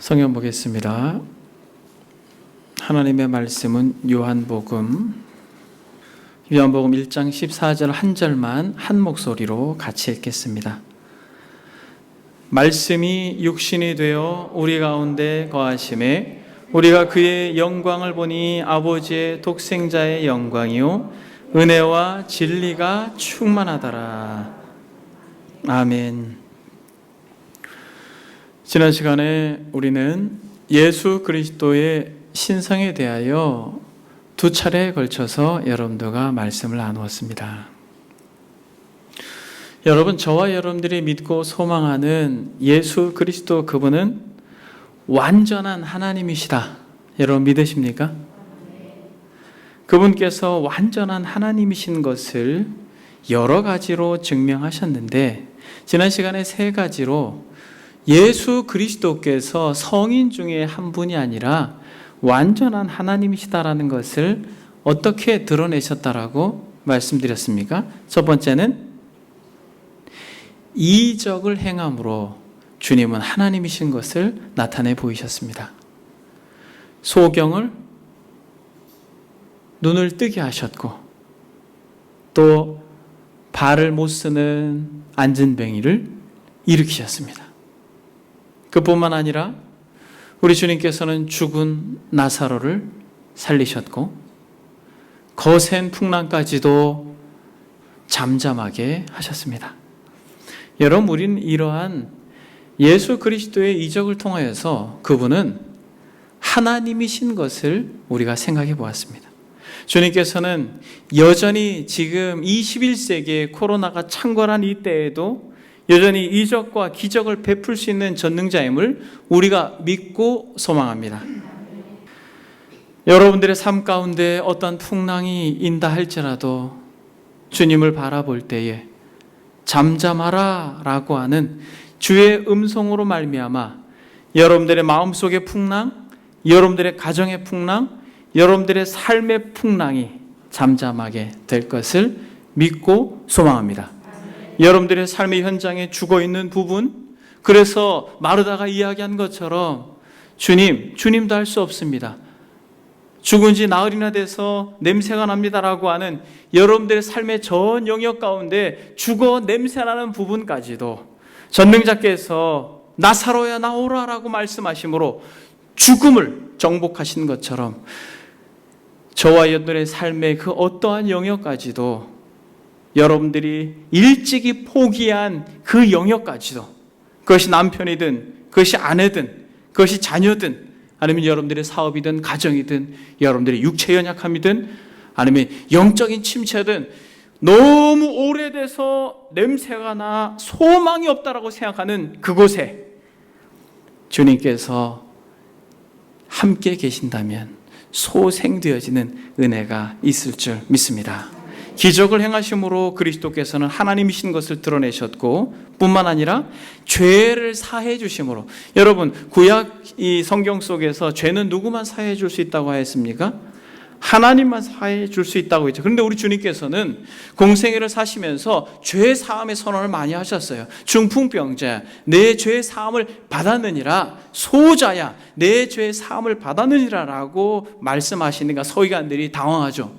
성경 보겠습니다. 하나님의 말씀은 요한복음 1장 14절 한 절만 한 목소리로 같이 읽겠습니다. 말씀이 육신이 되어 우리 가운데 거하심에 우리가 그의 영광을 보니 아버지의 독생자의 영광이요 은혜와 진리가 충만하더라. 아멘. 지난 시간에 우리는 예수 그리스도의 신성에 대하여 두 차례에 걸쳐서 여러분들과 말씀을 나누었습니다. 여러분, 저와 여러분들이 믿고 소망하는 예수 그리스도, 그분은 완전한 하나님이시다. 여러분 믿으십니까? 그분께서 완전한 하나님이신 것을 여러 가지로 증명하셨는데, 지난 시간에 세 가지로 예수 그리스도께서 성인 중에 한 분이 아니라 완전한 하나님이시다라는 것을 어떻게 드러내셨다라고 말씀드렸습니까? 첫 번째는 이적을 행함으로 주님은 하나님이신 것을 나타내 보이셨습니다. 소경을 눈을 뜨게 하셨고, 또 발을 못 쓰는 안진뱅이를 일으키셨습니다. 그뿐만 아니라 우리 주님께서는 죽은 나사로를 살리셨고, 거센 풍랑까지도 잠잠하게 하셨습니다. 여러분, 우리는 이러한 예수 그리스도의 이적을 통하여서 그분은 하나님이신 것을 우리가 생각해 보았습니다. 주님께서는 여전히 지금 21세기에 코로나가 창궐한 이때에도 여전히 이적과 기적을 베풀 수 있는 전능자임을 우리가 믿고 소망합니다. 여러분들의 삶 가운데 어떤 풍랑이 인다 할지라도 주님을 바라볼 때에 잠잠하라 라고 하는 주의 음성으로 말미암아 여러분들의 마음속의 풍랑, 여러분들의 가정의 풍랑, 여러분들의 삶의 풍랑이 잠잠하게 될 것을 믿고 소망합니다. 여러분들의 삶의 현장에 죽어있는 부분, 그래서 마르다가 이야기한 것처럼 주님도 할 수 없습니다. 죽은 지 나흘이나 돼서 냄새가 납니다라고 하는 여러분들의 삶의 전 영역 가운데 죽어 냄새나는 부분까지도 전능자께서 나사로야 나오라라고 말씀하심으로 죽음을 정복하신 것처럼 저와 여러분들의 삶의 그 어떠한 영역까지도 여러분들이 일찍이 포기한 그 영역까지도, 그것이 남편이든 그것이 아내든 그것이 자녀든 아니면 여러분들의 사업이든 가정이든 여러분들의 육체 연약함이든 아니면 영적인 침체든 너무 오래돼서 냄새가 나 소망이 없다라고 생각하는 그곳에 주님께서 함께 계신다면 소생되어지는 은혜가 있을 줄 믿습니다. 기적을 행하심으로 그리스도께서는 하나님이신 것을 드러내셨고, 뿐만 아니라 죄를 사해 주심으로, 여러분 구약 이 성경 속에서 죄는 누구만 사해 줄 수 있다고 하였습니까? 하나님만 사해 줄 수 있다고 했죠. 그런데 우리 주님께서는 공생애를 사시면서 죄 사함의 선언을 많이 하셨어요. 중풍병자야 내 죄 사함을 받았느니라, 소자야 내 죄 사함을 받았느니라 라고 말씀하시니까 서기관들이 당황하죠.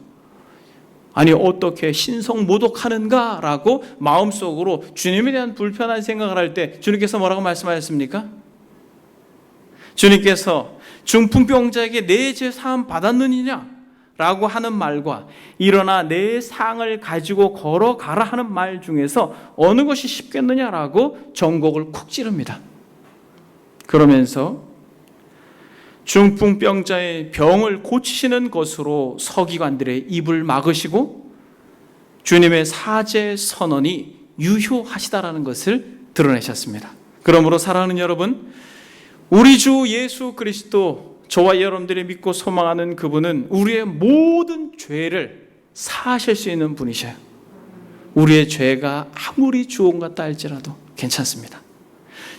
아니 어떻게 신성모독하는가 라고 마음속으로 주님에 대한 불편한 생각을 할 때 주님께서 뭐라고 말씀하셨습니까? 주님께서 중풍병자에게 내 죄 사함 받았느냐 라고 하는 말과 일어나 내 상을 가지고 걸어가라 하는 말 중에서 어느 것이 쉽겠느냐라고 전곡을 쿡 찌릅니다. 그러면서 중풍병자의 병을 고치시는 것으로 서기관들의 입을 막으시고 주님의 사죄 선언이 유효하시다라는 것을 드러내셨습니다. 그러므로 사랑하는 여러분, 우리 주 예수 그리스도, 저와 여러분들이 믿고 소망하는 그분은 우리의 모든 죄를 사하실 수 있는 분이셔요. 우리의 죄가 아무리 주온 같다 할지라도 괜찮습니다.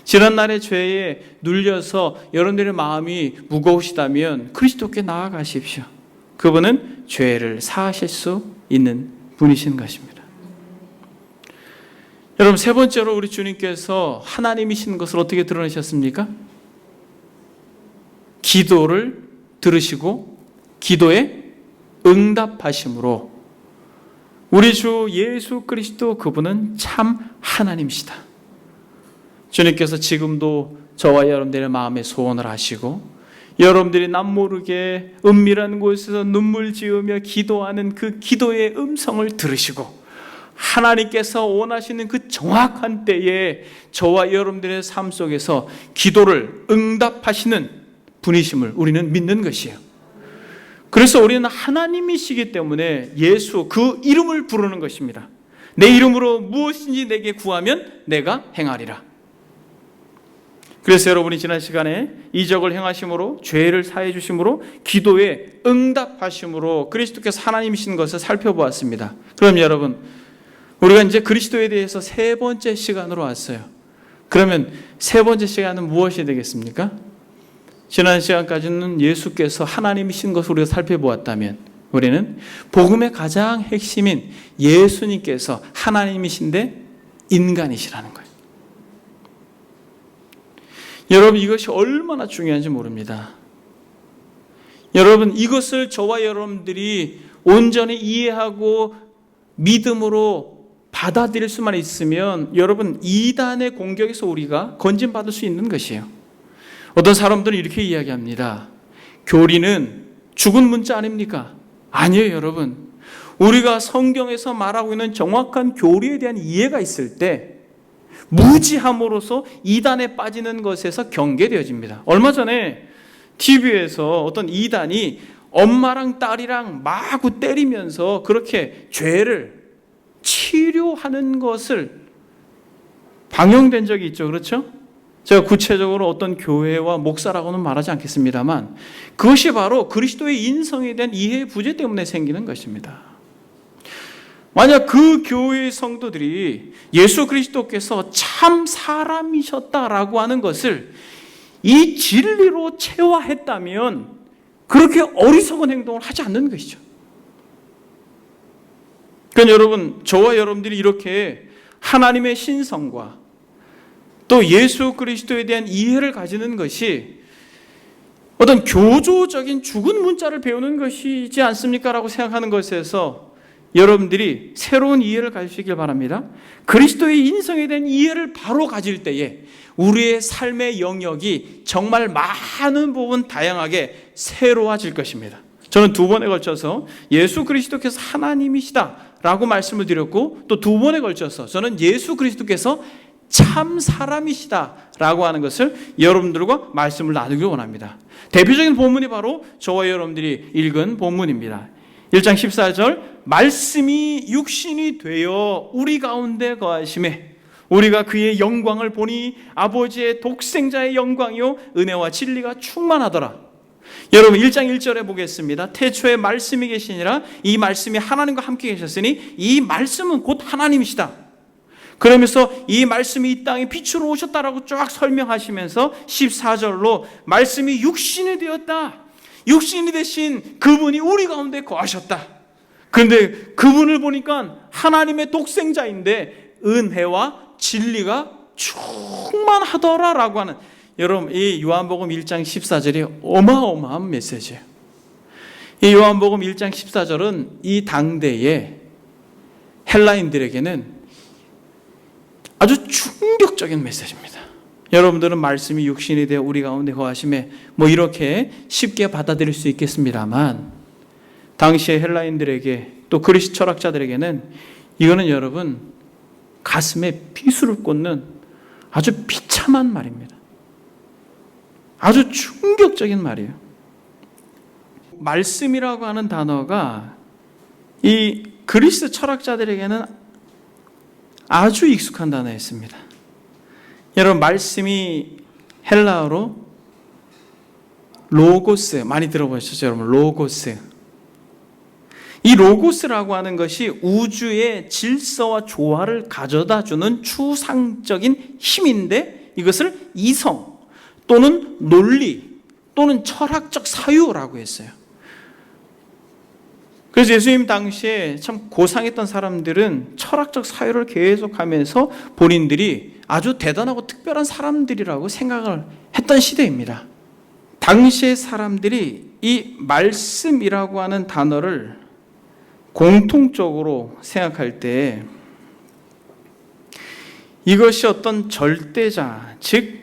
지난날의 죄에 눌려서 여러분들의 마음이 무거우시다면 그리스도께 나아가십시오. 그분은 죄를 사하실 수 있는 분이신 것입니다. 여러분, 세 번째로 우리 주님께서 하나님이신 것을 어떻게 드러내셨습니까? 기도를 들으시고 기도에 응답하심으로 우리 주 예수 그리스도 그분은 참 하나님이시다. 주님께서 지금도 저와 여러분들의 마음에 소원을 하시고 여러분들이 남모르게 은밀한 곳에서 눈물 지으며 기도하는 그 기도의 음성을 들으시고 하나님께서 원하시는 그 정확한 때에 저와 여러분들의 삶 속에서 기도를 응답하시는 분이심을 우리는 믿는 것이에요. 그래서 우리는 하나님이시기 때문에 예수 그 이름을 부르는 것입니다. 내 이름으로 무엇인지 내게 구하면 내가 행하리라. 그래서 여러분이 지난 시간에 이적을 행하심으로 죄를 사해 주심으로 기도에 응답하심으로 그리스도께서 하나님이신 것을 살펴보았습니다. 그럼 여러분 우리가 이제 그리스도에 대해서 세 번째 시간으로 왔어요. 그러면 세 번째 시간은 무엇이 되겠습니까? 지난 시간까지는 예수께서 하나님이신 것을 우리가 살펴보았다면 우리는 복음의 가장 핵심인 예수님께서 하나님이신데 인간이시라는 거예요. 여러분 이것이 얼마나 중요한지 모릅니다. 여러분 이것을 저와 여러분들이 온전히 이해하고 믿음으로 받아들일 수만 있으면 여러분 이단의 공격에서 우리가 건진받을 수 있는 것이에요. 어떤 사람들은 이렇게 이야기합니다. 교리는 죽은 문자 아닙니까? 아니에요, 여러분. 우리가 성경에서 말하고 있는 정확한 교리에 대한 이해가 있을 때 무지함으로써 이단에 빠지는 것에서 경계되어집니다. 얼마 전에 TV에서 어떤 이단이 엄마랑 딸이랑 마구 때리면서 그렇게 죄를 치료하는 것을 방영된 적이 있죠. 그렇죠? 제가 구체적으로 어떤 교회와 목사라고는 말하지 않겠습니다만 그것이 바로 그리스도의 인성에 대한 이해 부재 때문에 생기는 것입니다. 만약 그 교회의 성도들이 예수 그리스도께서 참 사람이셨다라고 하는 것을 이 진리로 체화했다면 그렇게 어리석은 행동을 하지 않는 것이죠. 그러니까 여러분, 저와 여러분들이 이렇게 하나님의 신성과 또 예수 그리스도에 대한 이해를 가지는 것이 어떤 교조적인 죽은 문자를 배우는 것이지 않습니까? 라고 생각하는 것에서 여러분들이 새로운 이해를 가지시길 바랍니다. 그리스도의 인성에 대한 이해를 바로 가질 때에 우리의 삶의 영역이 정말 많은 부분 다양하게 새로워질 것입니다. 저는 두 번에 걸쳐서 예수 그리스도께서 하나님이시다라고 말씀을 드렸고 또 두 번에 걸쳐서 저는 예수 그리스도께서 참 사람이시다라고 하는 것을 여러분들과 말씀을 나누기 원합니다. 대표적인 본문이 바로 저와 여러분들이 읽은 본문입니다. 1장 14절 말씀이 육신이 되어 우리 가운데 거하심에 우리가 그의 영광을 보니 아버지의 독생자의 영광이요 은혜와 진리가 충만하더라. 여러분 1장 1절에 보겠습니다. 태초에 말씀이 계시니라 이 말씀이 하나님과 함께 계셨으니 이 말씀은 곧 하나님이시다. 그러면서 이 말씀이 이 땅에 빛으로 오셨다라고 쫙 설명하시면서 14절로 말씀이 육신이 되었다. 육신이 되신 그분이 우리 가운데 거하셨다. 그런데 그분을 보니까 하나님의 독생자인데 은혜와 진리가 충만하더라라고 하는 여러분 이 요한복음 1장 14절이 어마어마한 메시지예요. 이 요한복음 1장 14절은 이 당대의 헬라인들에게는 아주 충격적인 메시지입니다. 여러분들은 말씀이 육신이 되어 우리 가운데 거하심에 뭐 이렇게 쉽게 받아들일 수 있겠습니다만 당시의 헬라인들에게 또 그리스 철학자들에게는 이거는 여러분 가슴에 비수를 꽂는 아주 비참한 말입니다. 아주 충격적인 말이에요. 말씀이라고 하는 단어가 이 그리스 철학자들에게는 아주 익숙한 단어였습니다. 여러분 말씀이 헬라어로 로고스 많이 들어보셨죠? 여러분 로고스. 이 로고스라고 하는 것이 우주의 질서와 조화를 가져다주는 추상적인 힘인데 이것을 이성 또는 논리 또는 철학적 사유라고 했어요. 그래서 예수님 당시에 참 고상했던 사람들은 철학적 사유를 계속하면서 본인들이 아주 대단하고 특별한 사람들이라고 생각을 했던 시대입니다. 당시의 사람들이 이 말씀이라고 하는 단어를 공통적으로 생각할 때 이것이 어떤 절대자, 즉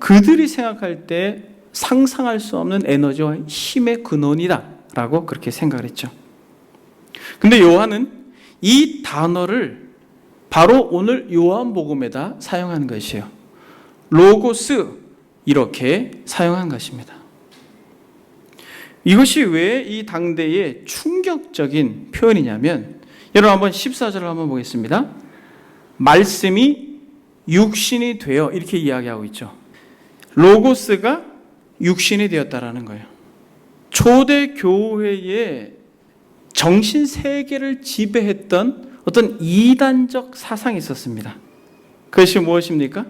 그들이 생각할 때 상상할 수 없는 에너지와 힘의 근원이다라고 그렇게 생각을 했죠. 근데 요한은 이 단어를 바로 오늘 요한복음에다 사용한 것이에요. 로고스, 이렇게 사용한 것입니다. 이것이 왜 이 당대의 충격적인 표현이냐면, 여러분 한번 14절을 한번 보겠습니다. 말씀이 육신이 되어, 이렇게 이야기하고 있죠. 로고스가 육신이 되었다라는 거예요. 초대 교회의 정신 세계를 지배했던 어떤 이단적 사상이 있었습니다. 그것이 무엇입니까?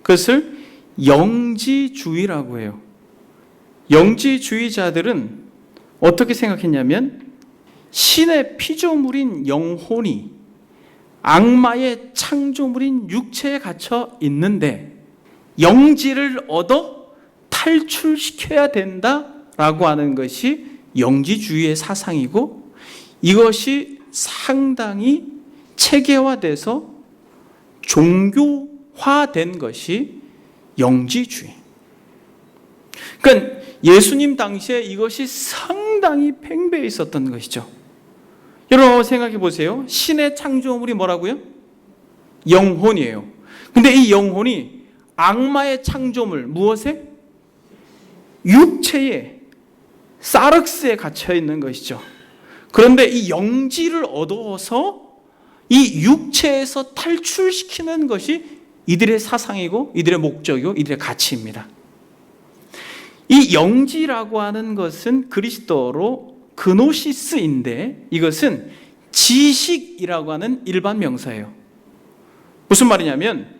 그것을 영지주의라고 해요. 영지주의자들은 어떻게 생각했냐면, 신의 피조물인 영혼이 악마의 창조물인 육체에 갇혀 있는데 영지를 얻어 탈출시켜야 된다라고 하는 것이 영지주의의 사상이고, 이것이 상당히 체계화돼서 종교화된 것이 영지주의. 그러니까 예수님 당시에 이것이 상당히 팽배해 있었던 것이죠. 여러분 생각해 보세요. 신의 창조물이 뭐라고요? 영혼이에요. 근데 이 영혼이 악마의 창조물, 무엇에? 육체에, 사륵스에 갇혀 있는 것이죠. 그런데 이 영지를 얻어서 이 육체에서 탈출시키는 것이 이들의 사상이고 이들의 목적이고 이들의 가치입니다. 이 영지라고 하는 것은 그리스도로 그노시스인데, 이것은 지식이라고 하는 일반 명사예요. 무슨 말이냐면,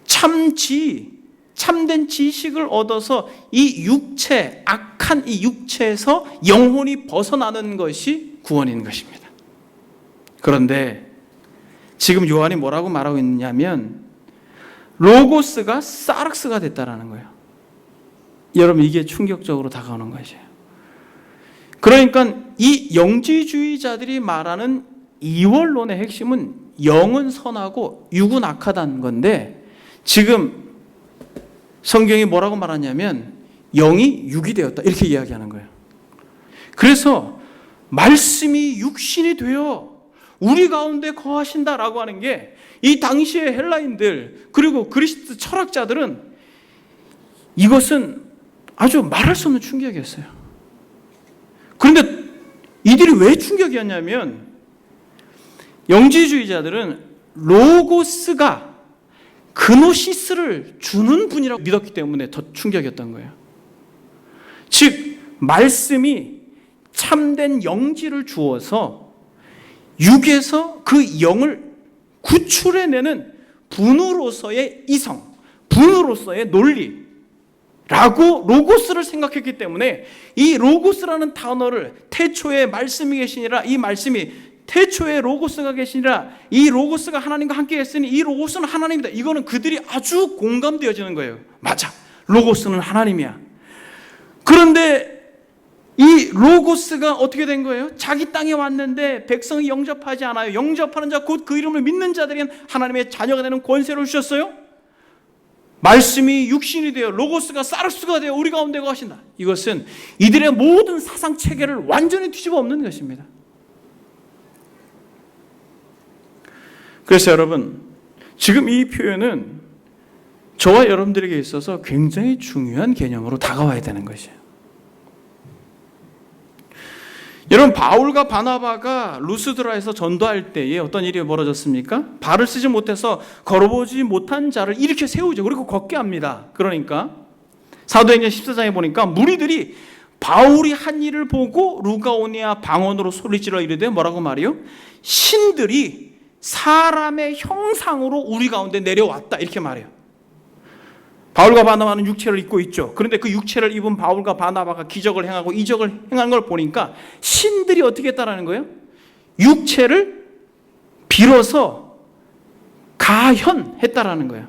참된 지식을 얻어서 이 육체, 악한 이 육체에서 영혼이 벗어나는 것이 구원인 것입니다. 그런데 지금 요한이 뭐라고 말하고 있냐면, 로고스가 사륵스가 됐다라는 거예요. 여러분, 이게 충격적으로 다가오는 것이에요. 그러니까 이 영지주의자들이 말하는 이원론의 핵심은 영은 선하고 육은 악하다는 건데, 지금 성경이 뭐라고 말하냐면 영이 육이 되었다, 이렇게 이야기하는 거예요. 그래서 말씀이 육신이 되어 우리 가운데 거하신다라고 하는 게, 이 당시의 헬라인들 그리고 그리스 철학자들은 이것은 아주 말할 수 없는 충격이었어요. 그런데 이들이 왜 충격이었냐면, 영지주의자들은 로고스가 그노시스를 주는 분이라고 믿었기 때문에 더 충격이었던 거예요. 즉 말씀이 참된 영지를 주어서 육에서 그 영을 구출해내는 분으로서의 이성, 분으로서의 논리 라고 로고스를 생각했기 때문에, 이 로고스라는 단어를 태초에 말씀이 계시니라, 이 말씀이 태초에 로고스가 계시니라, 이 로고스가 하나님과 함께 했으니 이 로고스는 하나님이다, 이거는 그들이 아주 공감되어지는 거예요. 맞아, 로고스는 하나님이야. 그런데 이 로고스가 어떻게 된 거예요? 자기 땅에 왔는데 백성이 영접하지 않아요. 영접하는 자, 곧 그 이름을 믿는 자들에겐 하나님의 자녀가 되는 권세를 주셨어요. 말씀이 육신이 되어 로고스가 사르스가 되어 우리 가운데 거하신다. 이것은 이들의 모든 사상 체계를 완전히 뒤집어 엎는 것입니다. 그래서 여러분, 지금 이 표현은 저와 여러분들에게 있어서 굉장히 중요한 개념으로 다가와야 되는 것이에요. 여러분, 바울과 바나바가 루스드라에서 전도할 때에 어떤 일이 벌어졌습니까? 발을 쓰지 못해서 걸어보지 못한 자를 일으켜 세우죠. 그리고 걷게 합니다. 그러니까 사도행전 14장에 보니까 무리들이 바울이 한 일을 보고 루가오니아 방언으로 소리질러 이르되 뭐라고 말이요? 신들이 사람의 형상으로 우리 가운데 내려왔다, 이렇게 말해요. 바울과 바나바는 육체를 입고 있죠. 그런데 그 육체를 입은 바울과 바나바가 기적을 행하고 이적을 행한 걸 보니까 신들이 어떻게 했다라는 거예요? 육체를 빌어서 가현했다라는 거예요.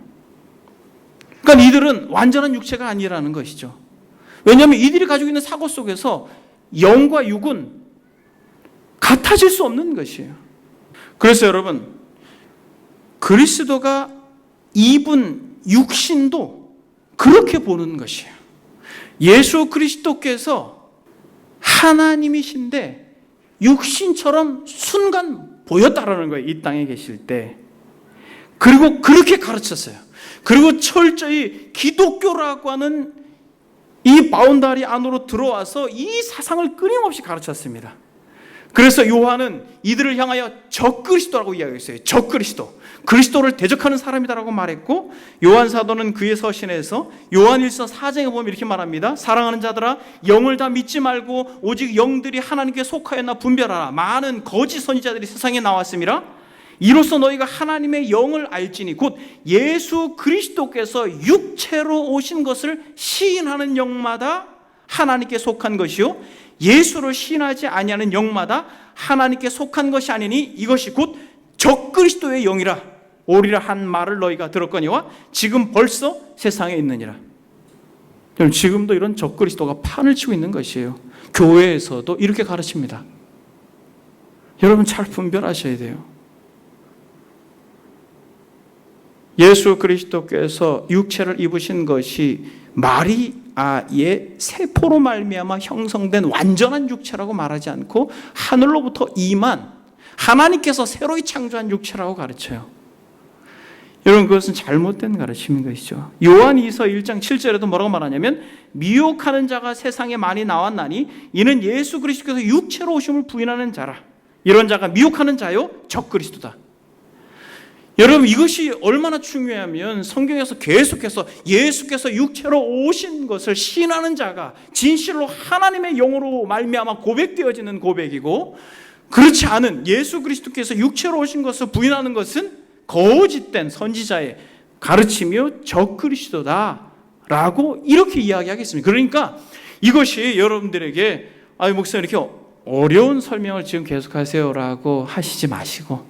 그러니까 이들은 완전한 육체가 아니라는 것이죠. 왜냐하면 이들이 가지고 있는 사고 속에서 영과 육은 같아질 수 없는 것이에요. 그래서 여러분, 그리스도가 입은 육신도 그렇게 보는 것이에요. 예수 그리스도께서 하나님이신데 육신처럼 순간 보였다라는 거예요. 이 땅에 계실 때. 그리고 그렇게 가르쳤어요. 그리고 철저히 기독교라고 하는 이 바운다리 안으로 들어와서 이 사상을 끊임없이 가르쳤습니다. 그래서 요한은 이들을 향하여 적그리스도라고 이야기했어요. 적그리스도. 그리스도를 대적하는 사람이다라고 말했고, 요한 사도는 그의 서신에서 요한일서 4장에 보면 이렇게 말합니다. 사랑하는 자들아, 영을 다 믿지 말고 오직 영들이 하나님께 속하였나 분별하라. 많은 거짓 선지자들이 세상에 나왔음이라. 이로써 너희가 하나님의 영을 알지니 곧 예수 그리스도께서 육체로 오신 것을 시인하는 영마다 하나님께 속한 것이요, 예수를 시인하지 아니하는 영마다 하나님께 속한 것이 아니니 이것이 곧 적그리스도의 영이라 오리라 한 말을 너희가 들었거니와 지금 벌써 세상에 있느니라. 지금도 이런 적그리스도가 판을 치고 있는 것이에요. 교회에서도 이렇게 가르칩니다. 여러분 잘 분별하셔야 돼요. 예수 그리스도께서 육체를 입으신 것이 마리아의 세포로 말미암아 형성된 완전한 육체라고 말하지 않고 하늘로부터 임한 하나님께서 새로이 창조한 육체라고 가르쳐요. 여러분 그것은 잘못된 가르침인 것이죠. 요한 2서 1장 7절에도 뭐라고 말하냐면 미혹하는 자가 세상에 많이 나왔나니 이는 예수 그리스도께서 육체로 오심을 부인하는 자라. 이런 자가 미혹하는 자요 적그리스도다. 여러분 이것이 얼마나 중요하면 성경에서 계속해서 예수께서 육체로 오신 것을 시인하는 자가 진실로 하나님의 영으로 말미암아 고백되어지는 고백이고, 그렇지 않은 예수 그리스도께서 육체로 오신 것을 부인하는 것은 거짓된 선지자의 가르침이요 적그리스도다라고 이렇게 이야기하겠습니다. 그러니까 이것이 여러분들에게 목사님 이렇게 어려운 설명을 지금 계속하세요라고 하시지 마시고,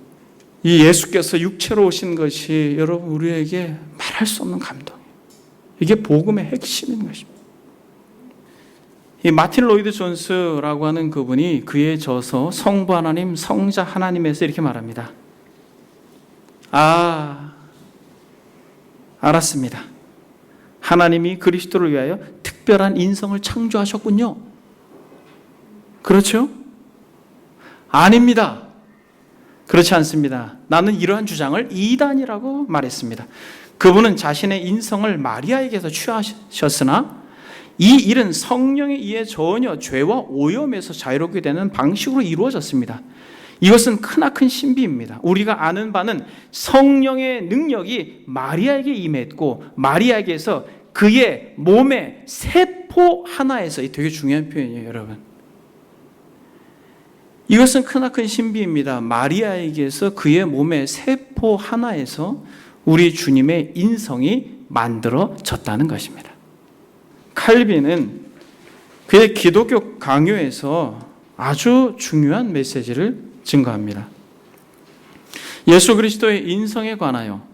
이 예수께서 육체로 오신 것이 여러분 우리에게 말할 수 없는 감동이에요. 이게 복음의 핵심인 것입니다. 이 마틴 로이드 존스라고 하는 그분이 그의 저서 성부 하나님, 성자 하나님에서 이렇게 말합니다. 알았습니다. 하나님이 그리스도를 위하여 특별한 인성을 창조하셨군요. 그렇죠? 아닙니다. 그렇지 않습니다. 나는 이러한 주장을 이단이라고 말했습니다. 그분은 자신의 인성을 마리아에게서 취하셨으나 이 일은 성령에 의해 전혀 죄와 오염에서 자유롭게 되는 방식으로 이루어졌습니다. 이것은 크나큰 신비입니다. 우리가 아는 바는 성령의 능력이 마리아에게 임했고 마리아에게서 그의 몸의 세포 하나에서, 되게 중요한 표현이에요 여러분. 이것은 크나큰 신비입니다. 마리아에게서 그의 몸의 세포 하나에서 우리 주님의 인성이 만들어졌다는 것입니다. 칼빈은 그의 기독교 강요에서 아주 중요한 메시지를 증거합니다. 예수 그리스도의 인성에 관하여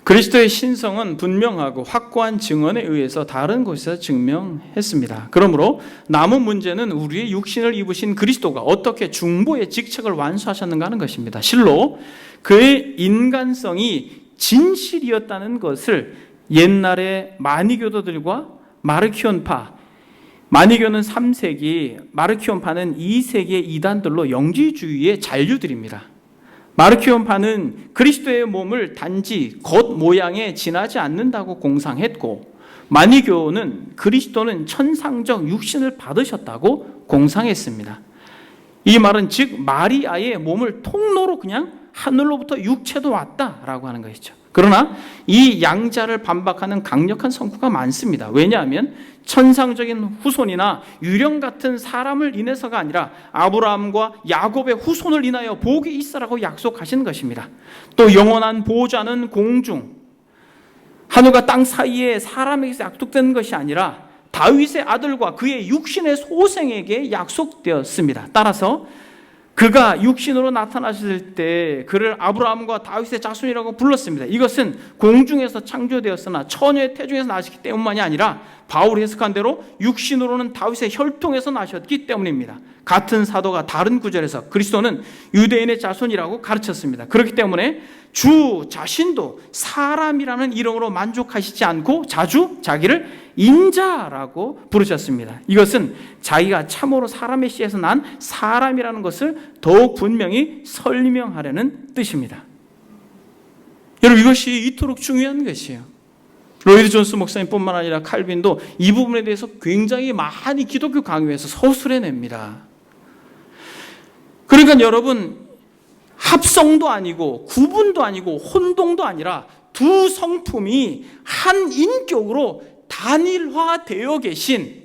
그리스도의 신성은 분명하고 확고한 증언에 의해서 다른 곳에서 증명했습니다. 그러므로 남은 문제는 우리의 육신을 입으신 그리스도가 어떻게 중보의 직책을 완수하셨는가 하는 것입니다. 실로 그의 인간성이 진실이었다는 것을 옛날에 마니교도들과 마르키온파, 마니교는 3세기, 마르키온파는 2세기의 이단들로 영지주의의 잔류들입니다. 마르키온파는 그리스도의 몸을 단지 겉 모양에 지나지 않는다고 공상했고, 마니교는 그리스도는 천상적 육신을 받으셨다고 공상했습니다. 이 말은 즉 마리아의 몸을 통로로 그냥 하늘로부터 육체도 왔다라고 하는 것이죠. 그러나 이 양자를 반박하는 강력한 성구가 많습니다. 왜냐하면 천상적인 후손이나 유령 같은 사람을 인해서가 아니라 아브라함과 야곱의 후손을 인하여 복이 있으라고 약속하신 것입니다. 또 영원한 보호자는 공중, 하늘과 땅 사이에 사람에게서 약속된 것이 아니라 다윗의 아들과 그의 육신의 소생에게 약속되었습니다. 따라서 그가 육신으로 나타나셨을 때 그를 아브라함과 다윗의 자손이라고 불렀습니다. 이것은 공중에서 창조되었으나 처녀의 태중에서 나셨기 때문만이 아니라 바울이 해석한 대로 육신으로는 다윗의 혈통에서 나셨기 때문입니다. 같은 사도가 다른 구절에서 그리스도는 유대인의 자손이라고 가르쳤습니다. 그렇기 때문에 주 자신도 사람이라는 이름으로 만족하시지 않고 자주 자기를 인자라고 부르셨습니다. 이것은 자기가 참으로 사람의 씨에서 난 사람이라는 것을 더욱 분명히 설명하려는 뜻입니다. 여러분, 이것이 이토록 중요한 것이에요. 로이드 존스 목사님뿐만 아니라 칼빈도 이 부분에 대해서 굉장히 많이 기독교 강요에서 서술해 냅니다. 그러니까 여러분, 합성도 아니고 구분도 아니고 혼동도 아니라 두 성품이 한 인격으로 단일화되어 계신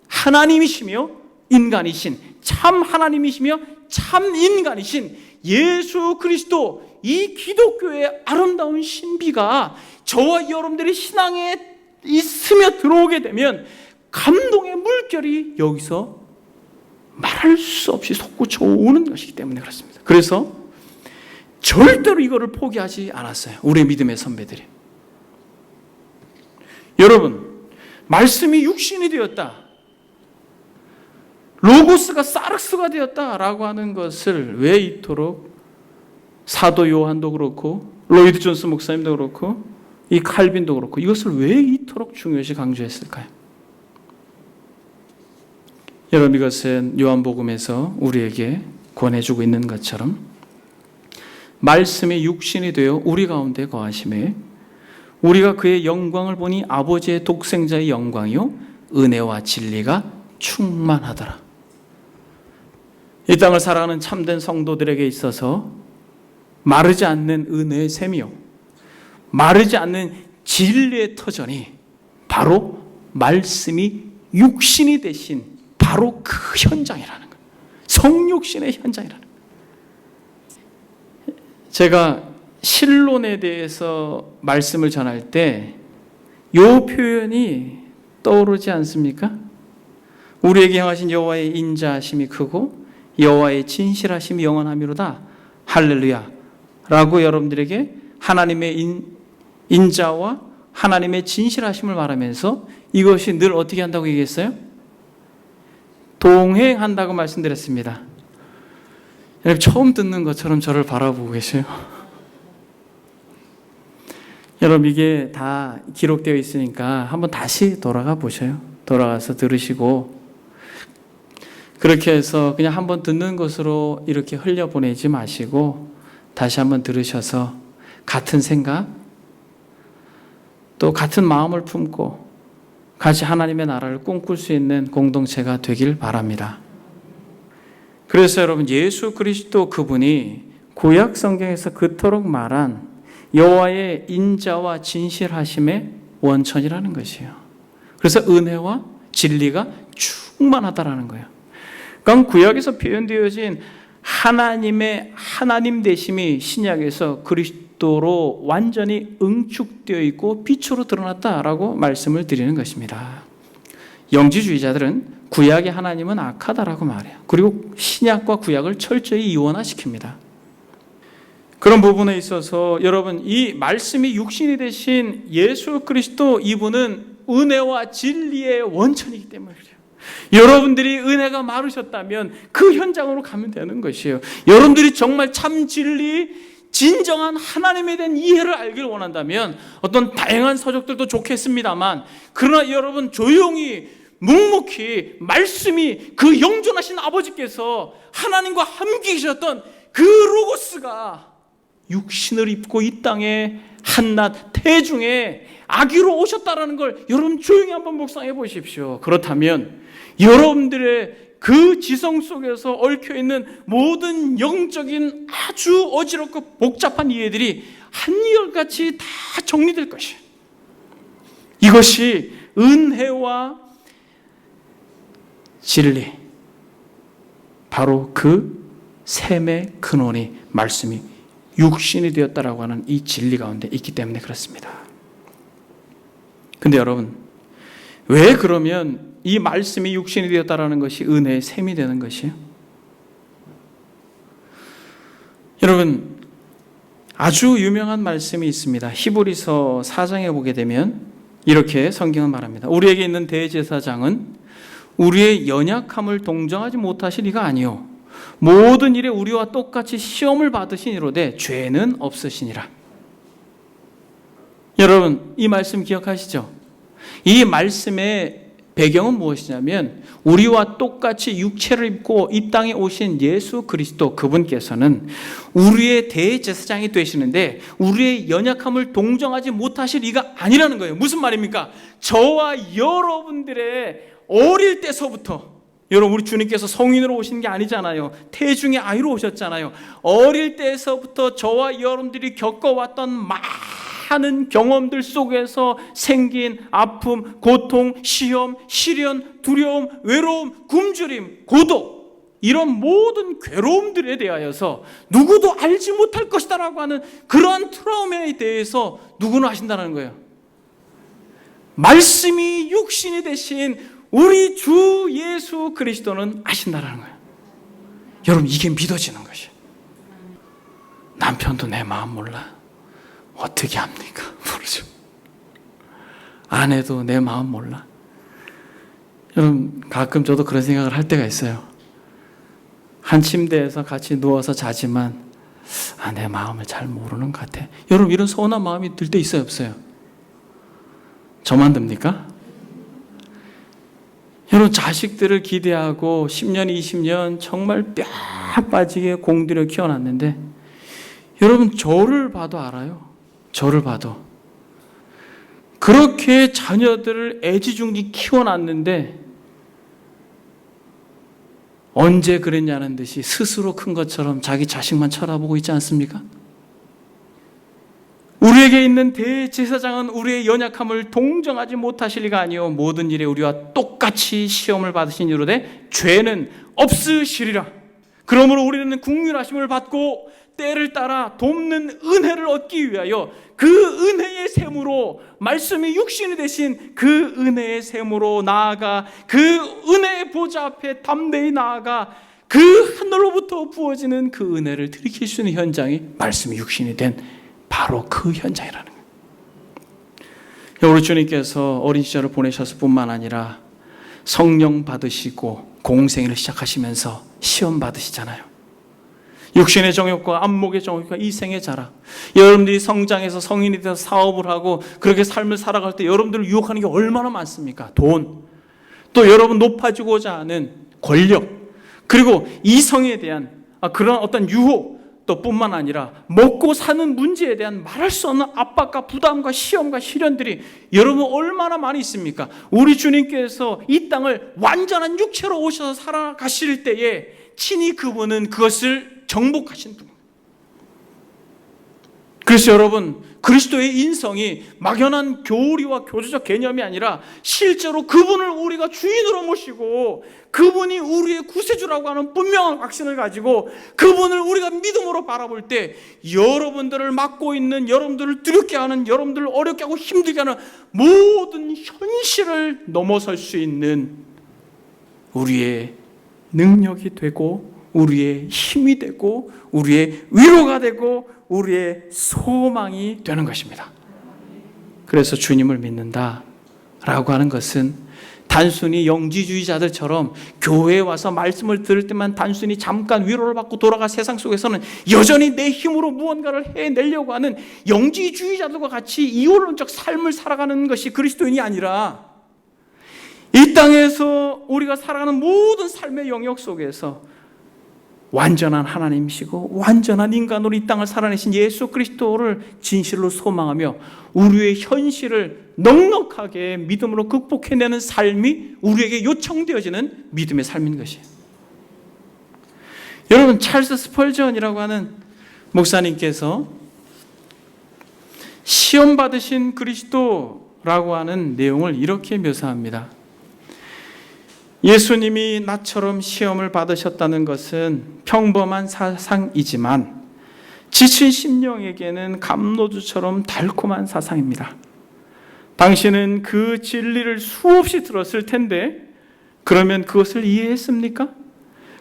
하나님이시며 인간이신, 참 하나님이시며 참 인간이신 예수 그리스도, 이 기독교의 아름다운 신비가 저와 여러분들이 신앙에 있으며 들어오게 되면 감동의 물결이 여기서 말할 수 없이 솟구쳐 오는 것이기 때문에 그렇습니다. 그래서 절대로 이거를 포기하지 않았어요, 우리의 믿음의 선배들이. 여러분, 말씀이 육신이 되었다, 로고스가 사르스가 되었다라고 하는 것을 왜 이토록 사도 요한도 그렇고 로이드 존스 목사님도 그렇고 이 칼빈도 그렇고 이것을 왜 이토록 중요시 강조했을까요? 여러분, 이것은 요한복음에서 우리에게 권해주고 있는 것처럼 말씀이 육신이 되어 우리 가운데 거하심에 우리가 그의 영광을 보니 아버지의 독생자의 영광이요 은혜와 진리가 충만하더라. 이 땅을 살아가는 참된 성도들에게 있어서 마르지 않는 은혜의 샘이요 마르지 않는 진리의 터전이 바로 말씀이 육신이 되신 바로 그 현장이라는 거예요. 성육신의 현장이라는 거예요. 제가 신론에 대해서 말씀을 전할 때 이 표현이 떠오르지 않습니까? 우리에게 향하신 여호와의 인자하심이 크고 여호와의 진실하심이 영원하미로다. 할렐루야 라고 여러분들에게 하나님의 인자와 하나님의 진실하심을 말하면서 이것이 늘 어떻게 한다고 얘기했어요? 동행한다고 말씀드렸습니다. 여러분, 처음 듣는 것처럼 저를 바라보고 계세요. 여러분, 이게 다 기록되어 있으니까 한번 다시 돌아가 보셔요. 돌아가서 들으시고, 그렇게 해서 그냥 한번 듣는 것으로 이렇게 흘려보내지 마시고 다시 한번 들으셔서 같은 생각, 또 같은 마음을 품고 같이 하나님의 나라를 꿈꿀 수 있는 공동체가 되길 바랍니다. 그래서 여러분, 예수 그리스도 그분이 구약 성경에서 그토록 말한 여호와의 인자와 진실하심의 원천이라는 것이에요. 그래서 은혜와 진리가 충만하다라는 거예요. 그러니까 구약에서 표현되어진 하나님의 하나님 되심이 신약에서 그리스도로 완전히 응축되어 있고 빛으로 드러났다라고 말씀을 드리는 것입니다. 영지주의자들은 구약의 하나님은 악하다라고 말해요. 그리고 신약과 구약을 철저히 이원화시킵니다. 그런 부분에 있어서 여러분, 이 말씀이 육신이 되신 예수 그리스도, 이분은 은혜와 진리의 원천이기 때문에 그래요. 여러분들이 은혜가 마르셨다면 그 현장으로 가면 되는 것이에요. 여러분들이 정말 참 진리, 진정한 하나님에 대한 이해를 알길 원한다면 어떤 다양한 서적들도 좋겠습니다만, 그러나 여러분 조용히 묵묵히 말씀이 그 영존하신 아버지께서 하나님과 함께 계셨던 그 로고스가 육신을 입고 이 땅에 한낱 태중에 아기로 오셨다라는 걸 여러분 조용히 한번 묵상해 보십시오. 그렇다면 여러분들의 그 지성 속에서 얽혀있는 모든 영적인 아주 어지럽고 복잡한 이해들이 한결같이 다 정리될 것이에요. 이것이 은혜와 진리, 바로 그 샘의 근원이 말씀이 육신이 되었다라고 하는 이 진리 가운데 있기 때문에 그렇습니다. 근데 여러분, 왜 그러면 이 말씀이 육신이 되었다라는 것이 은혜의 샘이 되는 것이에요? 여러분, 아주 유명한 말씀이 있습니다. 히브리서 4장에 보게 되면 이렇게 성경은 말합니다. 우리에게 있는 대제사장은 우리의 연약함을 동정하지 못하실 이가 아니요 모든 일에 우리와 똑같이 시험을 받으신 이로되 죄는 없으시니라. 여러분, 이 말씀 기억하시죠? 이 말씀의 배경은 무엇이냐면 우리와 똑같이 육체를 입고 이 땅에 오신 예수 그리스도, 그분께서는 우리의 대제사장이 되시는데 우리의 연약함을 동정하지 못하실 이가 아니라는 거예요. 무슨 말입니까? 저와 여러분들의 어릴 때서부터, 여러분, 우리 주님께서 성인으로 오신 게 아니잖아요. 태중의 아이로 오셨잖아요. 어릴 때서부터 저와 여러분들이 겪어왔던 많은 경험들 속에서 생긴 아픔, 고통, 시험, 시련, 두려움, 외로움, 굶주림, 고독, 이런 모든 괴로움들에 대하여서 누구도 알지 못할 것이다라고 하는 그러한 트라우마에 대해서 누구는 아신다는 거예요. 말씀이 육신이 되신 우리 주 예수 그리스도는 아신다는 거예요. 여러분, 이게 믿어지는 것이에요. 남편도 내 마음 몰라. 어떻게 합니까? 모르죠. 아내도 내 마음 몰라. 여러분, 가끔 저도 그런 생각을 할 때가 있어요. 한 침대에서 같이 누워서 자지만 내 마음을 잘 모르는 것 같아. 여러분, 이런 서운한 마음이 들 때 있어요, 없어요? 저만 듭니까? 여러분, 자식들을 기대하고 10년, 20년 정말 뼈 빠지게 공들여 키워놨는데 여러분, 저를 봐도 알아요. 저를 봐도 그렇게 자녀들을 애지중지 키워놨는데 언제 그랬냐는 듯이 스스로 큰 것처럼 자기 자식만 쳐다보고 있지 않습니까? 우리에게 있는 대제사장은 우리의 연약함을 동정하지 못하실 리가 아니요 모든 일에 우리와 똑같이 시험을 받으신 이로되 죄는 없으시리라. 그러므로 우리는 긍휼하심을 받고 때를 따라 돕는 은혜를 얻기 위하여 그 은혜의 샘으로, 말씀이 육신이 되신 그 은혜의 샘으로 나아가 그 은혜의 보좌 앞에 담대히 나아가 그 하늘로부터 부어지는 그 은혜를 들이킬 수 있는 현장이 말씀이 육신이 된 바로 그 현장이라는 거예요. 우리 주님께서 어린 시절을 보내셨을 뿐만 아니라 성령 받으시고 공생애를 시작하시면서 시험 받으시잖아요. 육신의 정욕과 안목의 정욕과 이생의 자랑. 여러분들이 성장해서 성인이 돼서 사업을 하고 그렇게 삶을 살아갈 때 여러분들을 유혹하는 게 얼마나 많습니까? 돈, 또 여러분 높아지고자 하는 권력, 그리고 이성에 대한 그런 어떤 유혹, 또 뿐만 아니라 먹고 사는 문제에 대한 말할 수 없는 압박과 부담과 시험과 시련들이 여러분 얼마나 많이 있습니까? 우리 주님께서 이 땅을 완전한 육체로 오셔서 살아가실 때에 친히 그분은 그것을 정복하신 분입니다. 그래서 여러분, 그리스도의 인성이 막연한 교리와 교조적 개념이 아니라 실제로 그분을 우리가 주인으로 모시고 그분이 우리의 구세주라고 하는 분명한 확신을 가지고 그분을 우리가 믿음으로 바라볼 때 여러분들을 맡고 있는, 여러분들을 두렵게 하는, 여러분들을 어렵게 하고 힘들게 하는 모든 현실을 넘어설 수 있는 우리의 능력이 되고 우리의 힘이 되고 우리의 위로가 되고 우리의 소망이 되는 것입니다. 그래서 주님을 믿는다라고 하는 것은 단순히 영지주의자들처럼 교회에 와서 말씀을 들을 때만 단순히 잠깐 위로를 받고 돌아갈 세상 속에서는 여전히 내 힘으로 무언가를 해내려고 하는 영지주의자들과 같이 이원론적 삶을 살아가는 것이 그리스도인이 아니라 이 땅에서 우리가 살아가는 모든 삶의 영역 속에서 완전한 하나님이시고 완전한 인간으로 이 땅을 살아내신 예수 그리스도를 진실로 소망하며 우리의 현실을 넉넉하게 믿음으로 극복해내는 삶이 우리에게 요청되어지는 믿음의 삶인 것이에요. 여러분, 찰스 스펄전이라고 하는 목사님께서 시험 받으신 그리스도라고 하는 내용을 이렇게 묘사합니다. 예수님이 나처럼 시험을 받으셨다는 것은 평범한 사상이지만 지친 심령에게는 감로주처럼 달콤한 사상입니다. 당신은 그 진리를 수없이 들었을 텐데 그러면 그것을 이해했습니까?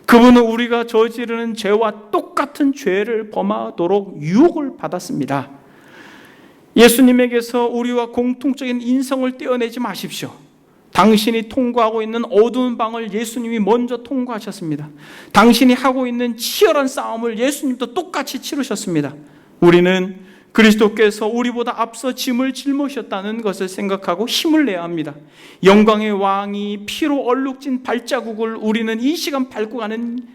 그분은 우리가 저지르는 죄와 똑같은 죄를 범하도록 유혹을 받았습니다. 예수님에게서 우리와 공통적인 인성을 떼어내지 마십시오. 당신이 통과하고 있는 어두운 방을 예수님이 먼저 통과하셨습니다. 당신이 하고 있는 치열한 싸움을 예수님도 똑같이 치르셨습니다. 우리는 그리스도께서 우리보다 앞서 짐을 짊으셨다는 것을 생각하고 힘을 내야 합니다. 영광의 왕이 피로 얼룩진 발자국을 우리는 이 시간 밟고 가는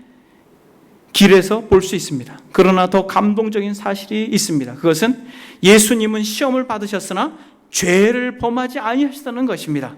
길에서 볼 수 있습니다. 그러나 더 감동적인 사실이 있습니다. 그것은 예수님은 시험을 받으셨으나 죄를 범하지 아니하셨다는 것입니다.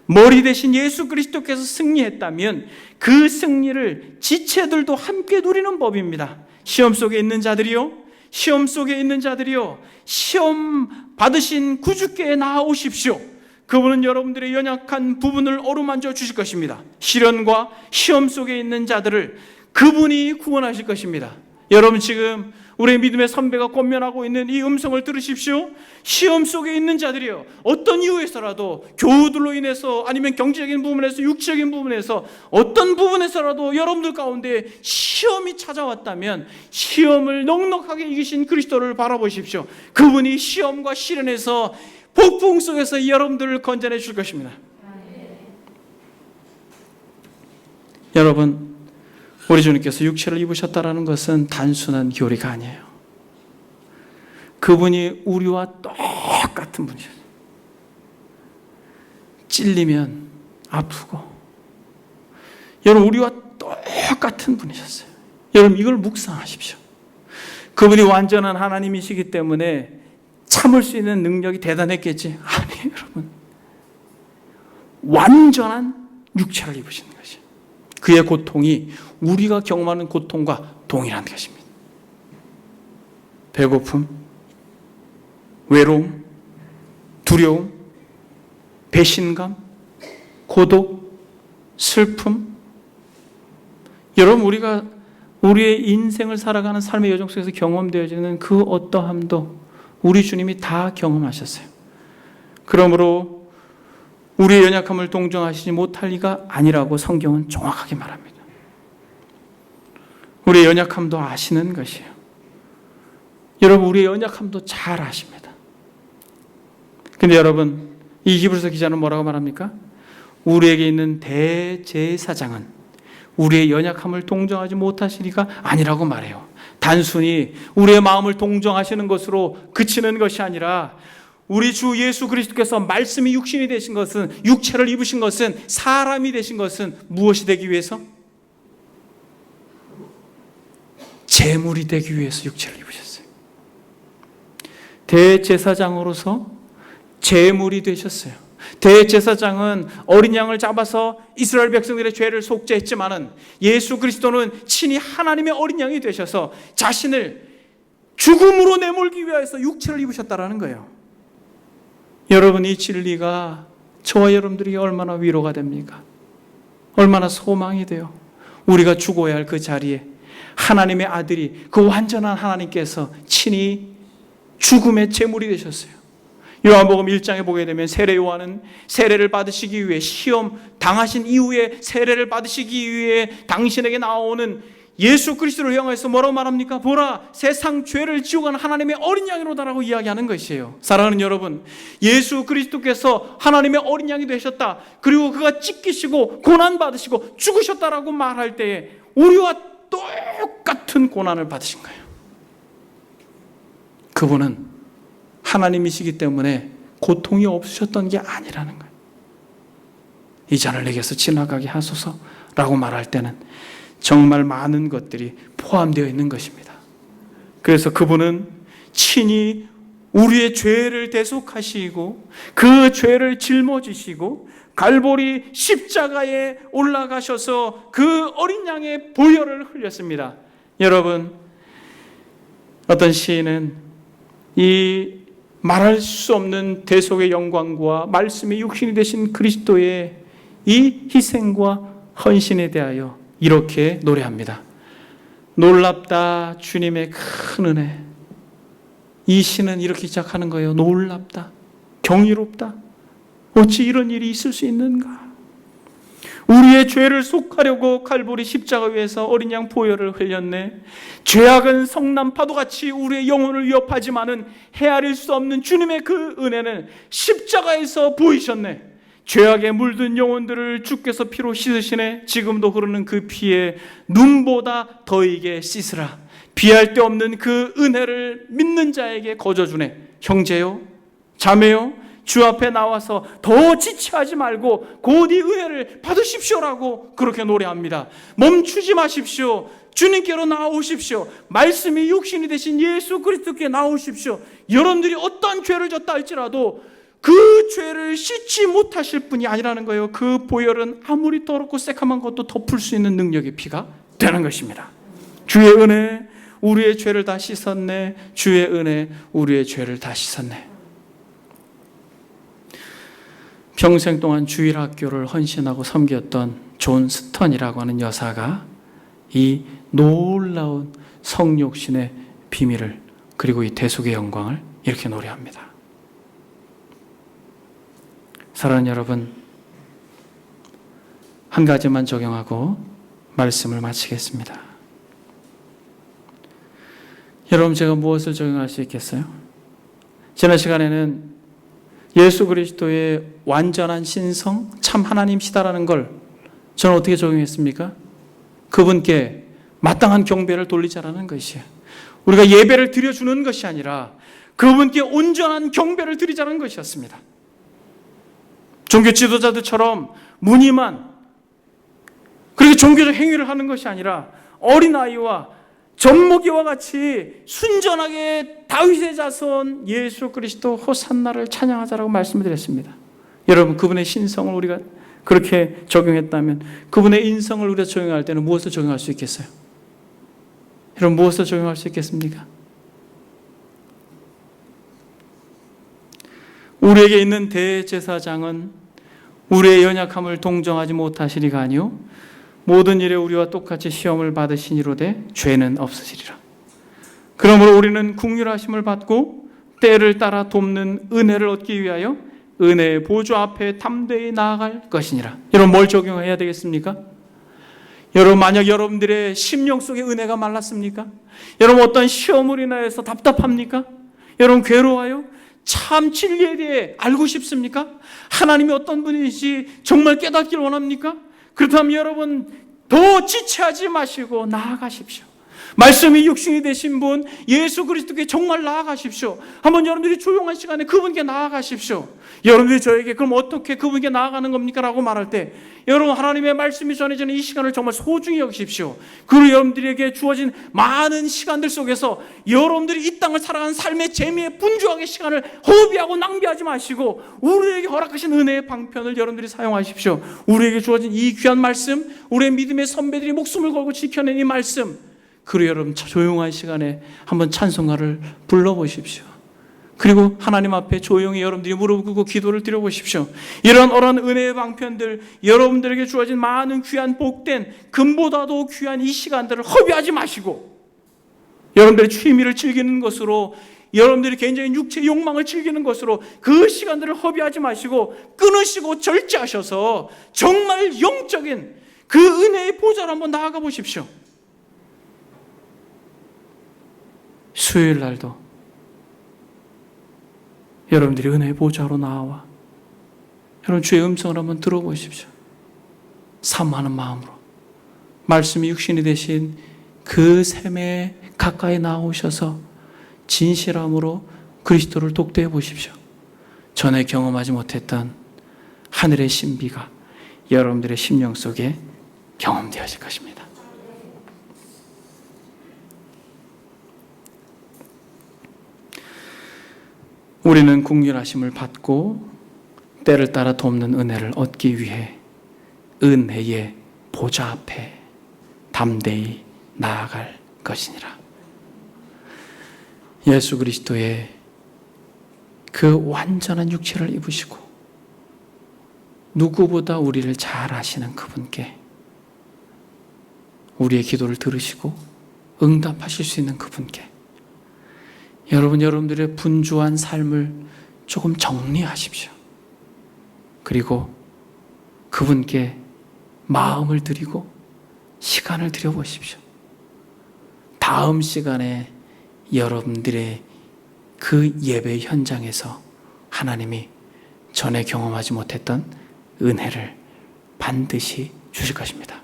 머리 대신 예수 그리스도께서 승리했다면 그 승리를 지체들도 함께 누리는 법입니다. 시험 속에 있는 자들이요, 시험 속에 있는 자들이요, 시험 받으신 구주께 나아오십시오. 그분은 여러분들의 연약한 부분을 어루만져 주실 것입니다. 시련과 시험 속에 있는 자들을 그분이 구원하실 것입니다. 여러분, 지금 우리의 믿음의 선배가 권면하고 있는 이 음성을 들으십시오. 시험 속에 있는 자들이요, 어떤 이유에서라도, 교우들로 인해서, 아니면 경제적인 부분에서, 육체적인 부분에서, 어떤 부분에서라도 여러분들 가운데 시험이 찾아왔다면 시험을 넉넉하게 이기신 그리스도를 바라보십시오. 그분이 시험과 시련에서, 폭풍 속에서 여러분들을 건져내 줄 것입니다. 여러분, 우리 주님께서 육체를 입으셨다는 것은 단순한 교리가 아니에요. 그분이 우리와 똑같은 분이셨어요. 찔리면 아프고, 여러분, 우리와 똑같은 분이셨어요. 여러분, 이걸 묵상하십시오. 그분이 완전한 하나님이시기 때문에 참을 수 있는 능력이 대단했겠지? 아니에요, 여러분. 완전한 육체를 입으신 것이에요. 그의 고통이 우리가 경험하는 고통과 동일한 것입니다. 배고픔, 외로움, 두려움, 배신감, 고독, 슬픔. 여러분, 우리가 우리의 인생을 살아가는 삶의 여정 속에서 경험되어지는 그 어떠함도 우리 주님이 다 경험하셨어요. 그러므로 우리의 연약함을 동정하시지 못할 리가 아니라고 성경은 정확하게 말합니다. 우리의 연약함도 아시는 것이에요. 여러분, 우리의 연약함도 잘 아십니다. 근데 여러분, 이 히브리서 기자는 뭐라고 말합니까? 우리에게 있는 대제사장은 우리의 연약함을 동정하지 못하실 리가 아니라고 말해요. 단순히 우리의 마음을 동정하시는 것으로 그치는 것이 아니라, 우리 주 예수 그리스도께서 말씀이 육신이 되신 것은, 육체를 입으신 것은, 사람이 되신 것은 무엇이 되기 위해서? 제물이 되기 위해서 육체를 입으셨어요. 대제사장으로서 제물이 되셨어요. 대제사장은 어린 양을 잡아서 이스라엘 백성들의 죄를 속죄했지만은, 예수 그리스도는 친히 하나님의 어린 양이 되셔서 자신을 죽음으로 내몰기 위해서 육체를 입으셨다라는 거예요. 여러분, 이 진리가 저와 여러분들이 얼마나 위로가 됩니까? 얼마나 소망이 돼요. 우리가 죽어야 할 그 자리에 하나님의 아들이, 그 완전한 하나님께서 친히 죽음의 제물이 되셨어요. 요한복음 1장에 보게 되면 세례 요한은 세례를 받으시기 위해, 시험 당하신 이후에 세례를 받으시기 위해 당신에게 나오는 예수 그리스도를 향해서 뭐라고 말합니까? 보라, 세상 죄를 지고 가는 하나님의 어린 양이로다라고 이야기하는 것이에요. 사랑하는 여러분, 예수 그리스도께서 하나님의 어린 양이 되셨다, 그리고 그가 찢기시고 고난받으시고 죽으셨다라고 말할 때에 우리와 똑같은 고난을 받으신 거예요. 그분은 하나님이시기 때문에 고통이 없으셨던 게 아니라는 거예요. 이 잔을 내게서 지나가게 하소서라고 말할 때는 정말 많은 것들이 포함되어 있는 것입니다. 그래서 그분은 친히 우리의 죄를 대속하시고 그 죄를 짊어지시고 갈보리 십자가에 올라가셔서 그 어린 양의 보혈을 흘렸습니다. 여러분, 어떤 시인은 이 말할 수 없는 대속의 영광과 말씀의 육신이 되신 그리스도의 이 희생과 헌신에 대하여 이렇게 노래합니다. 놀랍다 주님의 큰 은혜. 이 시는 이렇게 시작하는 거예요. 놀랍다, 경이롭다, 어찌 이런 일이 있을 수 있는가. 우리의 죄를 속하려고 칼보리 십자가 위에서 어린 양 보혈을 흘렸네. 죄악은 성난 파도같이 우리의 영혼을 위협하지만은 헤아릴 수 없는 주님의 그 은혜는 십자가에서 보이셨네. 죄악에 물든 영혼들을 주께서 피로 씻으시네. 지금도 흐르는 그 피에 눈보다 더이게 씻으라. 비할 데 없는 그 은혜를 믿는 자에게 거저주네. 형제요, 자매요, 주 앞에 나와서 더 지체하지 말고 곧 이 은혜를 받으십시오라고 그렇게 노래합니다. 멈추지 마십시오. 주님께로 나오십시오. 말씀이 육신이 되신 예수 그리스도께 나오십시오. 여러분들이 어떤 죄를 졌다 할지라도 그 죄를 씻지 못하실 분이 아니라는 거예요. 그 보혈은 아무리 더럽고 새카만 것도 덮을 수 있는 능력의 피가 되는 것입니다. 주의 은혜, 우리의 죄를 다 씻었네. 주의 은혜, 우리의 죄를 다 씻었네. 평생 동안 주일학교를 헌신하고 섬겼던 존 스턴이라고 하는 여사가 이 놀라운 성육신의 비밀을, 그리고 이 대속의 영광을 이렇게 노래합니다. 사랑하는 여러분, 한 가지만 적용하고 말씀을 마치겠습니다. 여러분, 제가 무엇을 적용할 수 있겠어요? 지난 시간에는 예수 그리스도의 완전한 신성, 참 하나님시다라는 걸 저는 어떻게 적용했습니까? 그분께 마땅한 경배를 돌리자라는 것이에요. 우리가 예배를 드려주는 것이 아니라 그분께 온전한 경배를 드리자는 것이었습니다. 종교 지도자들처럼 무늬만 그렇게 종교적 행위를 하는 것이 아니라 어린아이와 젖먹이와 같이 순전하게 다윗의 자손 예수 그리스도 호산나를 찬양하자라고 말씀을 드렸습니다. 여러분, 그분의 신성을 우리가 그렇게 적용했다면 그분의 인성을 우리가 적용할 때는 무엇을 적용할 수 있겠어요? 여러분, 무엇을 적용할 수 있겠습니까? 우리에게 있는 대제사장은 우리의 연약함을 동정하지 못하시리가 아니요 모든 일에 우리와 똑같이 시험을 받으시니로되 죄는 없으시리라. 그러므로 우리는 긍휼하심을 받고 때를 따라 돕는 은혜를 얻기 위하여 은혜의 보좌 앞에 담대히 나아갈 것이니라. 여러분, 뭘 적용해야 되겠습니까? 여러분, 만약 여러분들의 심령 속에 은혜가 말랐습니까? 여러분, 어떤 시험으로 인하여서 답답합니까? 여러분, 괴로워요? 참 진리에 대해 알고 싶습니까? 하나님이 어떤 분이신지 정말 깨닫기를 원합니까? 그렇다면 여러분, 더 지체하지 마시고 나아가십시오. 말씀이 육신이 되신 분 예수 그리스도께 정말 나아가십시오. 한번 여러분들이 조용한 시간에 그분께 나아가십시오. 여러분들이 저에게 그럼 어떻게 그분께 나아가는 겁니까? 라고 말할 때 여러분, 하나님의 말씀이 전해지는 이 시간을 정말 소중히 여기십시오. 그리고 여러분들에게 주어진 많은 시간들 속에서 여러분들이 이 땅을 살아가는 삶의 재미에 분주하게 시간을 허비하고 낭비하지 마시고 우리에게 허락하신 은혜의 방편을 여러분들이 사용하십시오. 우리에게 주어진 이 귀한 말씀, 우리의 믿음의 선배들이 목숨을 걸고 지켜낸 이 말씀, 그리고 여러분 조용한 시간에 한번 찬송가를 불러보십시오. 그리고 하나님 앞에 조용히 여러분들이 무릎 꿇고 기도를 드려보십시오. 이런 은혜의 방편들, 여러분들에게 주어진 많은 귀한 복된 금보다도 귀한 이 시간들을 허비하지 마시고 여러분들의 취미를 즐기는 것으로, 여러분들이 개인적인 육체의 욕망을 즐기는 것으로 그 시간들을 허비하지 마시고 끊으시고 절제하셔서 정말 영적인 그 은혜의 보좌로 한번 나아가 보십시오. 수요일 날도 여러분들이 은혜의 보좌로 나와 여러분 주의 음성을 한번 들어보십시오. 사모하는 마음으로 말씀이 육신이 되신 그 샘에 가까이 나오셔서 진실함으로 그리스도를 독대해 보십시오. 전에 경험하지 못했던 하늘의 신비가 여러분들의 심령 속에 경험되어질 것입니다. 우리는 긍휼하심을 받고 때를 따라 돕는 은혜를 얻기 위해 은혜의 보좌 앞에 담대히 나아갈 것이니라. 예수 그리스도의 그 완전한 육체를 입으시고 누구보다 우리를 잘 아시는 그분께 우리의 기도를 들으시고 응답하실 수 있는 그분께 여러분들의 분주한 삶을 조금 정리하십시오. 그리고 그분께 마음을 들이고 시간을 들여보십시오. 다음 시간에 여러분들의 그 예배 현장에서 하나님이 전에 경험하지 못했던 은혜를 반드시 주실 것입니다.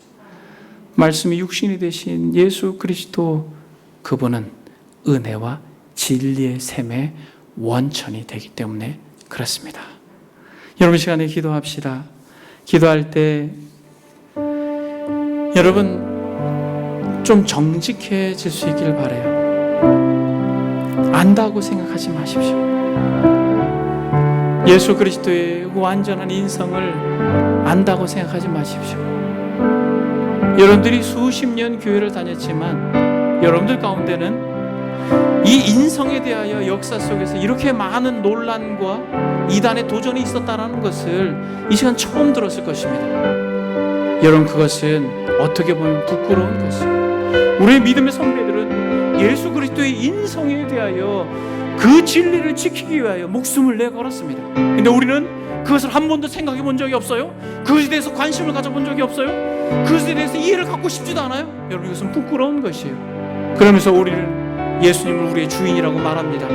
말씀이 육신이 되신 예수 그리스도, 그분은 은혜와 진리의 샘의 원천이 되기 때문에 그렇습니다. 여러분, 시간에 기도합시다. 기도할 때 여러분 좀 정직해질 수 있길 바라요. 안다고 생각하지 마십시오. 예수 그리스도의 완전한 인성을 안다고 생각하지 마십시오. 여러분들이 수십 년 교회를 다녔지만 여러분들 가운데는 이 인성에 대하여 역사 속에서 이렇게 많은 논란과 이단의 도전이 있었다는 것을 이 시간 처음 들었을 것입니다. 여러분, 그것은 어떻게 보면 부끄러운 것이에요. 우리의 믿음의 선배들은 예수 그리스도의 인성에 대하여 그 진리를 지키기 위하여 목숨을 내걸었습니다. 근데 우리는 그것을 한 번도 생각해 본 적이 없어요. 그것에 대해서 관심을 가져본 적이 없어요. 그것에 대해서 이해를 갖고 싶지도 않아요. 여러분, 이것은 부끄러운 것이에요. 그러면서 우리는 예수님을 우리의 주인이라고 말합니다.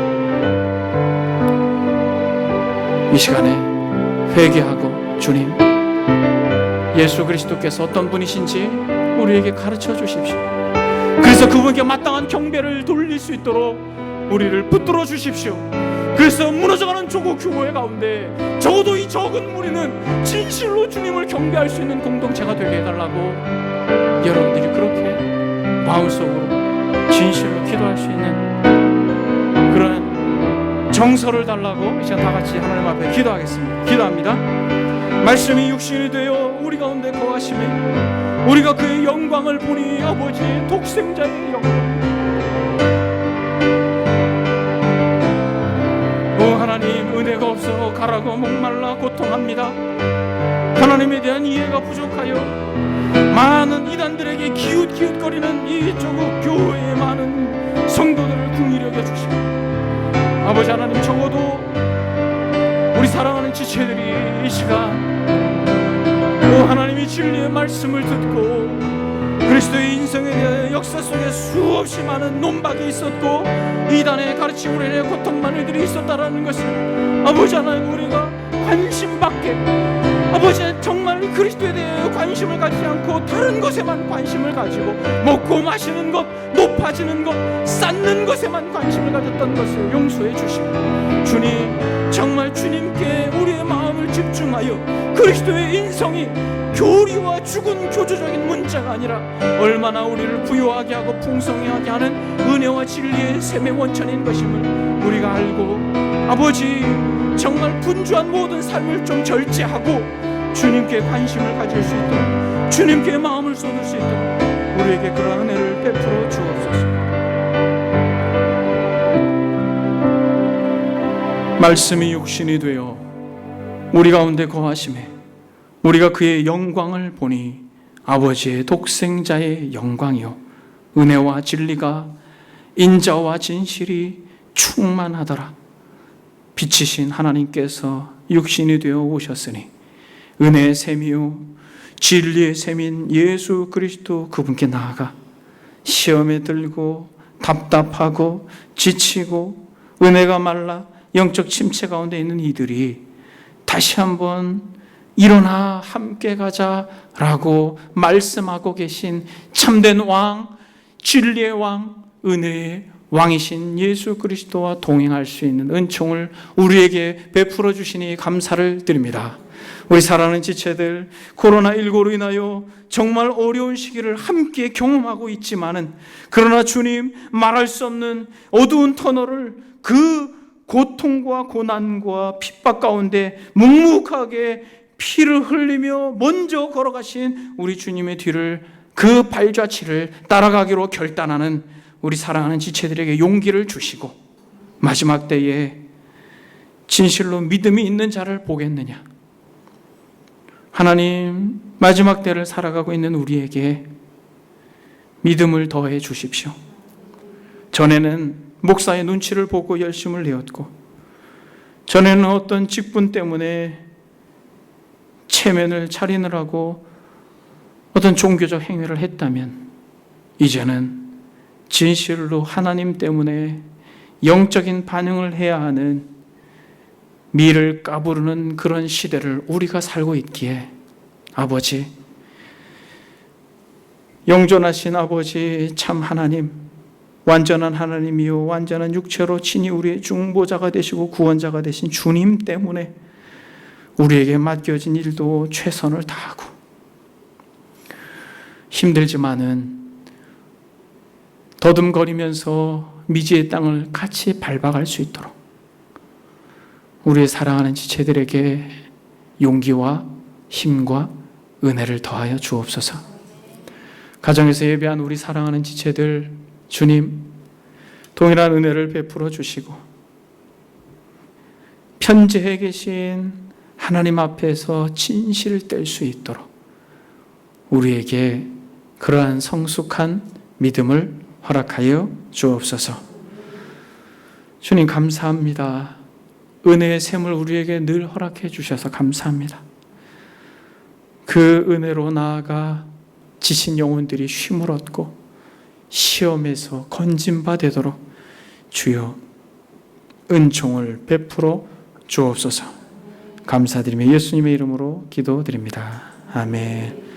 이 시간에 회개하고, 주님, 예수 그리스도께서 어떤 분이신지 우리에게 가르쳐 주십시오. 그래서 그분께 마땅한 경배를 돌릴 수 있도록 우리를 붙들어 주십시오. 그래서 무너져가는 조국 교회 가운데 적어도 이 적은 무리는 진실로 주님을 경배할 수 있는 공동체가 되게 해달라고, 여러분들이 그렇게 마음속으로 진실로 기도할 수 있는 그런 정서를 달라고 이 시간 다 같이 하나님 앞에 기도하겠습니다. 기도합니다. 말씀이 육신이 되어 우리 가운데 거하심에 우리가 그의 영광을 보니 아버지의 독생자의 영광, 하나님, 은혜가 없어 가라고 목말라 고통합니다. 하나님에 대한 이해가 부족하여 많은 이단들에게 기웃기웃거리는 이 조국 교회의 많은 성도들을 긍휼히 여겨주시고, 아버지 하나님, 적어도 우리 사랑하는 지체들이 이 시간 하나님의 진리의 말씀을 듣고 그리스도의 인성에 대해 역사 속에 수없이 많은 논박이 있었고 이단의 가르침으로 인해 고통받는 이들이 있었다라는 것을, 아버지 하나님, 우리가 관심밖에, 아버지, 정말 그리스도에 대해 관심을 가지지 않고 다른 것에만 관심을 가지고 먹고 마시는 것, 높아지는 것, 쌓는 것에만 관심을 가졌던 것을 용서해 주시고, 주님, 정말 주님께 우리의 마음을 집중하여 그리스도의 인성이 교리와 죽은 교조적인 문자가 아니라 얼마나 우리를 부유하게 하고 풍성하게 하는 은혜와 진리의 샘의 원천인 것임을 우리가 알고, 아버지, 정말 분주한 모든 삶을 좀 절제하고 주님께 관심을 가질 수 있도록, 주님께 마음을 쏟을 수 있도록 우리에게 그런 은혜를 베풀어 주옵소서. 말씀이 육신이 되어 우리 가운데 거하심에 우리가 그의 영광을 보니 아버지의 독생자의 영광이요 은혜와 진리가 인자와 진실이 충만하더라. 빛이신 하나님께서 육신이 되어 오셨으니 은혜의 샘이요 진리의 샘인 예수 그리스도, 그분께 나아가 시험에 들고 답답하고 지치고 은혜가 말라 영적 침체 가운데 있는 이들이 다시 한번 일어나 함께 가자라고 말씀하고 계신 참된 왕, 진리의 왕, 은혜의 왕이신 예수 그리스도와 동행할 수 있는 은총을 우리에게 베풀어 주시니 감사를 드립니다. 우리 사랑하는 지체들, 코로나19로 인하여 정말 어려운 시기를 함께 경험하고 있지만은, 그러나 주님, 말할 수 없는 어두운 터널을 그 고통과 고난과 핍박 가운데 묵묵하게 피를 흘리며 먼저 걸어가신 우리 주님의 뒤를, 그 발자취를 따라가기로 결단하는 우리 사랑하는 지체들에게 용기를 주시고, 마지막 때에 진실로 믿음이 있는 자를 보겠느냐. 하나님, 마지막 때를 살아가고 있는 우리에게 믿음을 더해 주십시오. 전에는 목사의 눈치를 보고 열심을 내었고, 전에는 어떤 직분 때문에 체면을 차리느라고 어떤 종교적 행위를 했다면 이제는 진실로 하나님 때문에 영적인 반응을 해야 하는 미를 까부르는 그런 시대를 우리가 살고 있기에 아버지, 영존하신 아버지 참 하나님, 완전한 하나님이요 완전한 육체로 친히 우리의 중보자가 되시고 구원자가 되신 주님 때문에 우리에게 맡겨진 일도 최선을 다하고 힘들지만은 더듬거리면서 미지의 땅을 같이 밟아갈 수 있도록 우리의 사랑하는 지체들에게 용기와 힘과 은혜를 더하여 주옵소서. 가정에서 예배한 우리 사랑하는 지체들 주님 동일한 은혜를 베풀어 주시고 편지해 계신 하나님 앞에서 진실을 뗄 수 있도록 우리에게 그러한 성숙한 믿음을 허락하여 주옵소서. 주님 감사합니다. 은혜의 샘을 우리에게 늘 허락해 주셔서 감사합니다. 그 은혜로 나아가 지친 영혼들이 쉼을 얻고 시험에서 건짐바 되도록 주여 은총을 베풀어 주옵소서. 감사드리며 예수님의 이름으로 기도드립니다. 아멘.